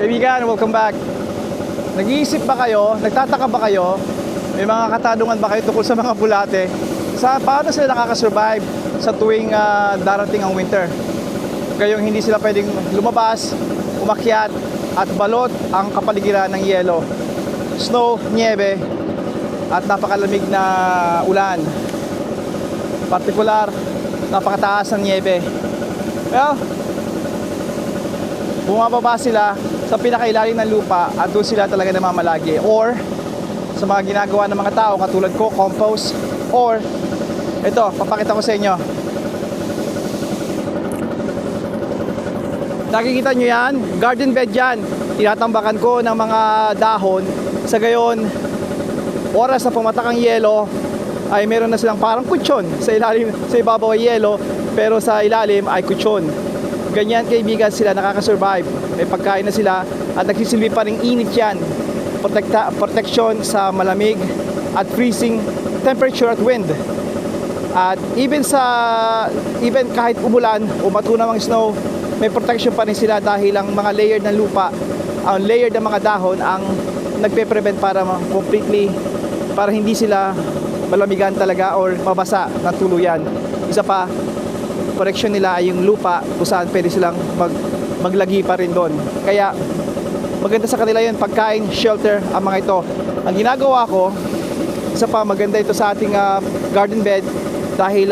Kaibigan, welcome back. Nag-iisip ba kayo, nagtataka ba kayo, may mga katanungan ba kayo tungkol sa mga bulate? Paano sila nakakasurvive sa tuwing darating ang winter? Gayong hindi sila pwedeng lumabas, umakyat, at balot ang kapaligiran ng yelo, snow, niebe, at napakalamig na ulan. Partikular, napakataas ng niebe. Well, bumababa sila sa pinakailalim ng lupa at doon sila talaga namamalagi. Or, sa mga ginagawa ng mga tao, katulad ko, compost. Or, ito, papakita ko sa inyo. Nakikita nyo yan? Garden bed yan. Tinatambakan ko ng mga dahon. Sa gayon, oras na pumatak ang yelo, ay meron na silang parang kutsyon sa ilalim, sa ibabaw ay yelo, pero sa ilalim ay kutsyon. Ganyan kaibigan sila nakakasurvive. May pagkain na sila at nagsisilbi pa rin init yan. Protection sa malamig at freezing temperature at wind. At even kahit umulan o matunang ang snow, may protection pa rin sila dahil ang mga layered ng lupa, ang layered ng mga dahon ang nagpe-prevent para completely, para hindi sila malamigan talaga or mabasa ng tuluyan. Isa pa, protection nila ay yung lupa kung saan pwede silang maglagi pa rin doon. Kaya maganda sa kanila yun, pagkain, shelter, ang mga ito. Ang ginagawa ko, isa pa maganda ito sa ating garden bed dahil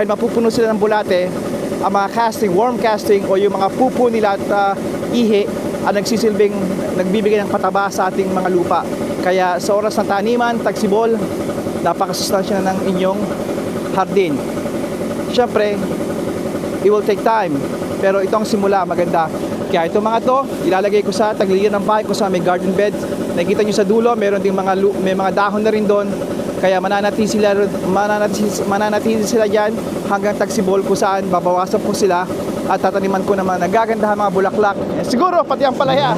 mapupuno sila ng bulate. Ang mga casting, worm casting o yung mga pupo nila at ihi ang nagbibigay ng pataba sa ating mga lupa. Kaya sa oras ng taniman, tagsibol, napakasustansya na ng inyong hardin. Siyempre, it will take time, pero ito ang simula, maganda. Kaya itong mga to, ilalagay ko sa tagiliran ng bahay ko sa may garden bed. Nakikita nyo sa dulo, meron ding may mga dahon na rin doon. Kaya mananatili sila dyan hanggang tagsibol kung saan babawasan ko sila at tataniman ko ng mga nagagandahan mga bulaklak. Siguro, pati ang palaya.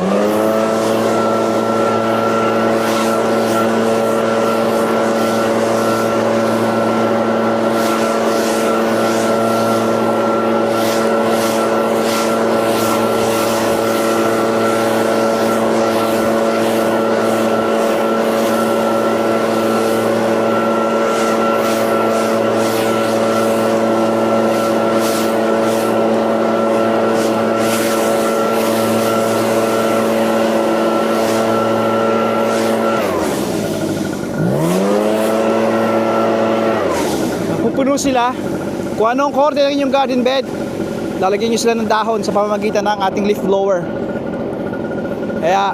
Pupuno sila. Kung anong korte ng inyong garden bed, lalagyan nyo sila ng dahon sa pamamagitan ng ating leaf blower. Kaya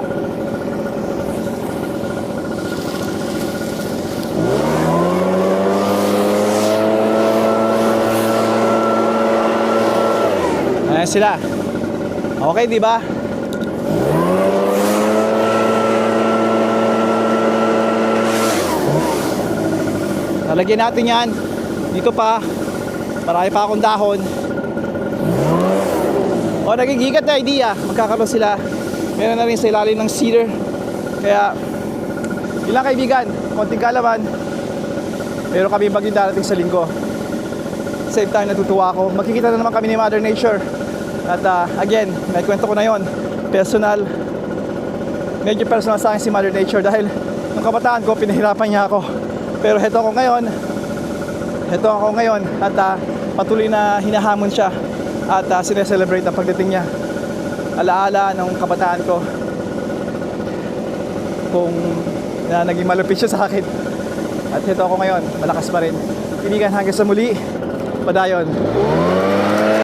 ayan sila. Okay, di ba? Lalagyan natin yan. Dito pa, marami pa akong dahon. O, nagigigat na idea. Magkakaroon sila. Meron na rin sa ilalim ng cedar. Kaya, ilang kaibigan, konting kalaman. Meron kami bagyong darating sa linggo. Same time, natutuwa ako. Magkikita na naman kami ni Mother Nature. At again, may kwento ko na yon. Personal. Medyo personal sa akin si Mother Nature dahil nung kabataan ko, pinahirapan niya ako. Pero heto ako ngayon at patuloy na hinahamon siya at sineselebrate ang pagdating niya. Alaala nung kabataan ko kung naging malupit siya sa akin. At heto ako ngayon, malakas pa rin. Kaibigan, hanggang sa muli, padayon.